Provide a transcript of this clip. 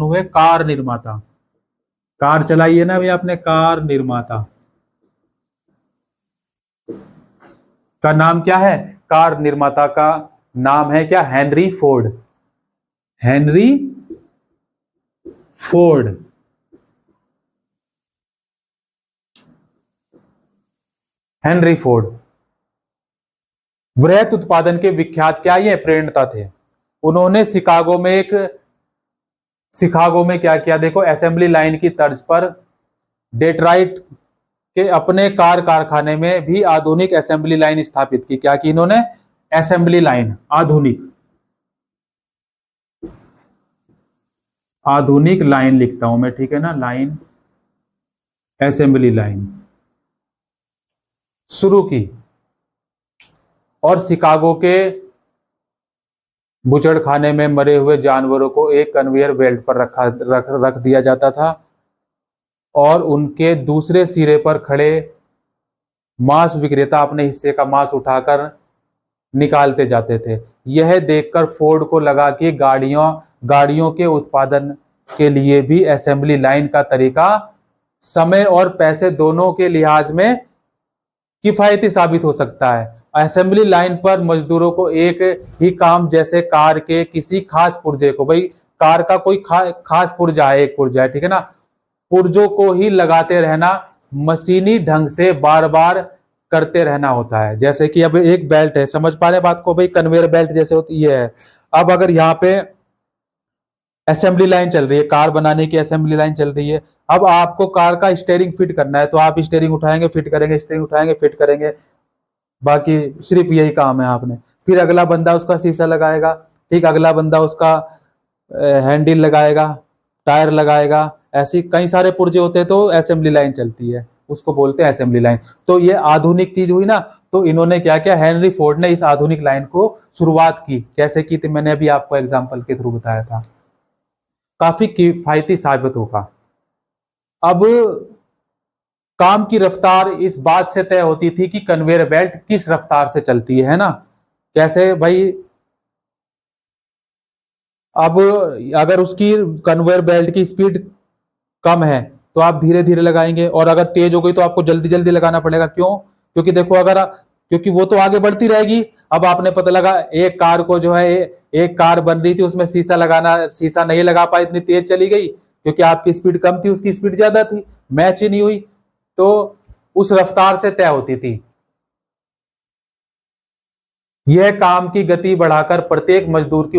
हुए कार निर्माता। कार चलाई है ना अभी आपने, कार निर्माता का नाम क्या है? कार निर्माता का नाम है क्या? Henry Ford. Henry Ford. Henry Ford वृहत उत्पादन के विख्यात क्या ये प्रणेता थे। उन्होंने शिकागो में क्या किया? देखो, असेंबली लाइन की तर्ज पर डेट्राइट के अपने कार कारखाने में भी आधुनिक असेंबली लाइन स्थापित की। क्या की इन्होंने? असेंबली लाइन, आधुनिक लाइन लिखता हूं मैं, ठीक है ना, लाइन, असेंबली लाइन शुरू की। और शिकागो के बुचड़खाने में मरे हुए जानवरों को एक कन्वेयर बेल्ट पर रख दिया जाता था और उनके दूसरे सिरे पर खड़े मांस विक्रेता अपने हिस्से का मांस उठाकर निकालते जाते थे। यह देखकर फोर्ड को लगा कि गाड़ियों के उत्पादन के लिए भी असेंबली लाइन का तरीका समय और पैसे दोनों के लिहाज में किफायती साबित हो सकता है। असेंबली लाइन पर मजदूरों को एक ही काम, जैसे कार के किसी खास पुर्जे को, भाई कार का कोई खास पुर्जा है, एक पुर्जा है, ठीक है ना, पुर्जों को ही लगाते रहना, मशीनी ढंग से बार बार करते रहना होता है। जैसे कि अब एक बेल्ट है, समझ पा रहे बात को भाई, कन्वेयर बेल्ट जैसे होती है। अब अगर यहाँ पे असेंबली लाइन चल रही है, कार बनाने की असेंबली लाइन चल रही है, अब आपको कार का स्टीयरिंग फिट करना है, तो आप स्टीयरिंग उठाएंगे, फिट करेंगे, स्टीयरिंग उठाएंगे, फिट करेंगे, बाकी सिर्फ यही काम है आपने। फिर अगला बंदा उसका शीशा लगाएगा, ठीक, अगला बंदा उसका हैंडल लगाएगा, टायर लगाएगा, ऐसी कई सारे पुर्जे होते हैं, तो असेंबली लाइन चलती है, उसको बोलते हैं असेंबली लाइन। तो ये आधुनिक चीज हुई ना, तो इन्होंने क्या किया, हेनरी फोर्ड ने इस आधुनिक लाइन को शुरुआत की। कैसे की थी मैंने अभी आपको एग्जाम्पल के थ्रू बताया था। काफी किफायती साबित होगा। अब काम की रफ्तार इस बात से तय होती थी कि कन्वेयर बेल्ट किस रफ्तार से चलती है ना। कैसे भाई, अब अगर उसकी कन्वेयर बेल्ट की स्पीड कम है तो आप धीरे धीरे लगाएंगे, और अगर तेज हो गई तो आपको जल्दी जल्दी लगाना पड़ेगा। क्यों? क्योंकि देखो, क्योंकि वो तो आगे बढ़ती रहेगी। अब आपने पता लगा एक कार को जो है, एक कार बन रही थी, उसमें शीशा नहीं लगा पाई, इतनी तेज चली गई, क्योंकि आपकी स्पीड कम थी, उसकी स्पीड ज्यादा थी, मैच ही नहीं हुई, तो उस रफ्तार से तय होती थी। यह काम की गति बढ़ाकर प्रत्येक मजदूर की